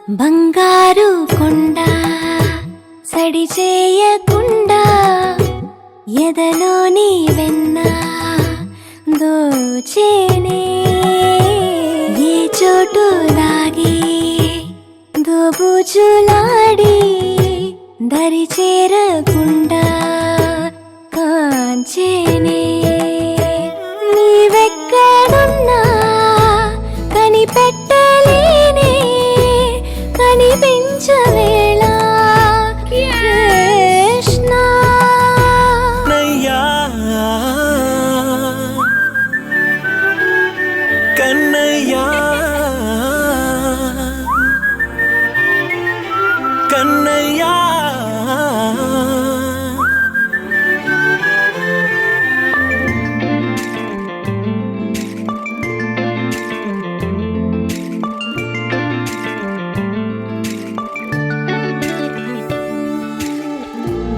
బంగారు కొండ సడి చేయకుండా ఎదలోని వెన్న దోచేనే ఏ చోటు లాగి దోబుచులాడి దరి చేరకుండా కాంచేనే నీవెక్కడున్నా కనిపెట్టలేనే కనిపించవేళ కృష్ణ కన్నయ్యా కన్నయ్యా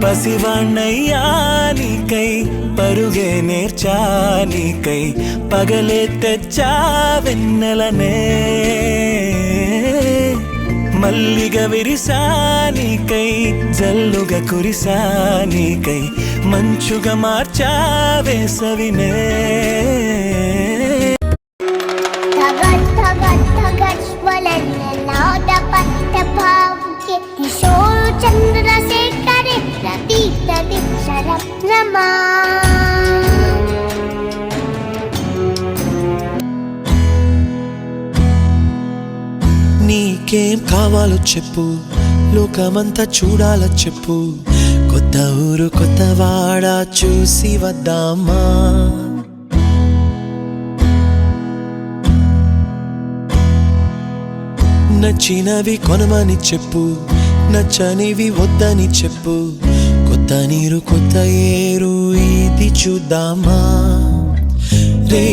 పసివాణ్ణయ్యా నీకై పరుగే నేర్చా నీకై పగలే తెచ్చా వెన్నెలనే మల్లిగ విరిసా నీకై జల్లుగా కురిసా నీకై మంచుగా మార్చా వేసవినే నీకేం కావాలో చెప్పు, లోకమంతా చూడాలో చెప్పు, కొత్త ఊరు కొత్త వాడ చూసి వద్దామా. నచ్చినవి కొనమని చెప్పు, నచ్చనివి వద్దని చెప్పు, కొత్త నీరు కొత్త ఏరు ఇది చూద్దామా. రే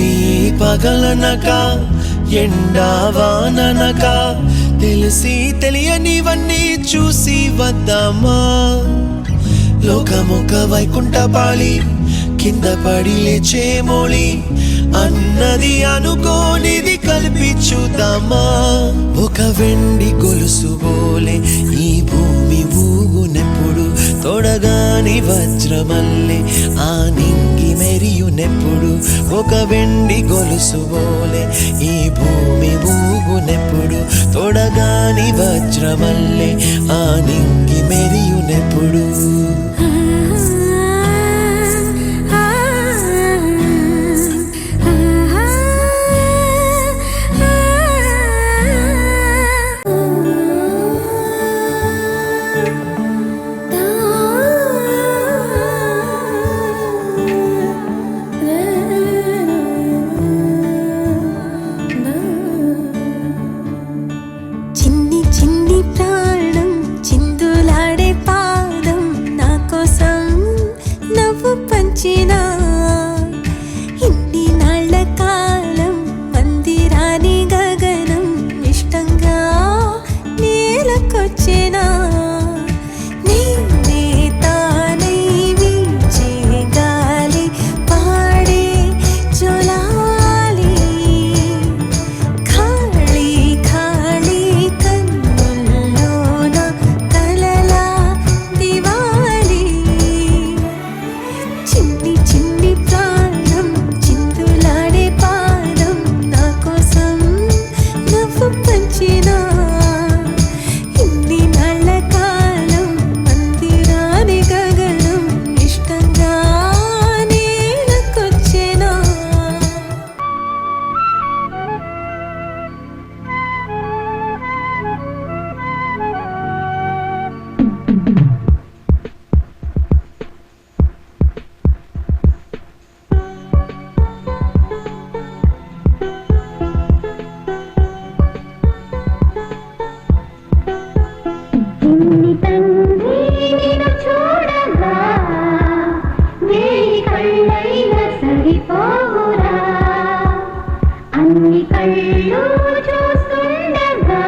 పగలనక ఎండావాననక తెలిసి తెలియనివన్నీ చూసి వద్దామా. లోకమొక వైకుంఠపాళి కింద పడి లేచే మోళి అన్నది అనుకోనిది కలిపి చూద్దామా. ఒక వెండి గొలుసు బోలే ఈ భూమి ఊగునెప్పుడు, తొడగాని వజ్రమల్లే ఆ నింగి మెరియునెప్పుడు. ఒక వెండి గొలుసు బోలే ఈ భూమి ఊగునెప్పుడు, తొడగాని వజ్రమల్లే ఆ నింగి మెరియునెప్పుడు. ఇన్ని నాళ్ళ కాలం మందిరాని గగనం ఇష్టంగా నేలకొచ్చేనా. నేనే తానై వీచే గాలి పాడే జొలాలి, ఖాళీ ఖాళీ కన్నుల్లోన కలలా దివాలి. చిన్ని చిన్ని ప్రాణం చిందులాడే పాదం నా కోసం నవ్వు పంచినా. ఇన్ని నాళ్ళ కాలం మందిరాని గగనం ఇష్టంగా నేలకొచ్చేనా. అన్ని కళ్ళు చూస్తుండగా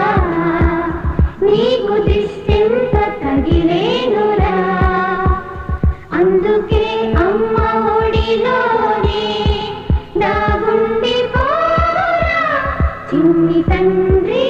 నీకు దిష్టెంత తగిలేనురా. అందుకే అమ్మ ఒడిలోనే దాగుండిపోరా చిన్ని తండ్రి.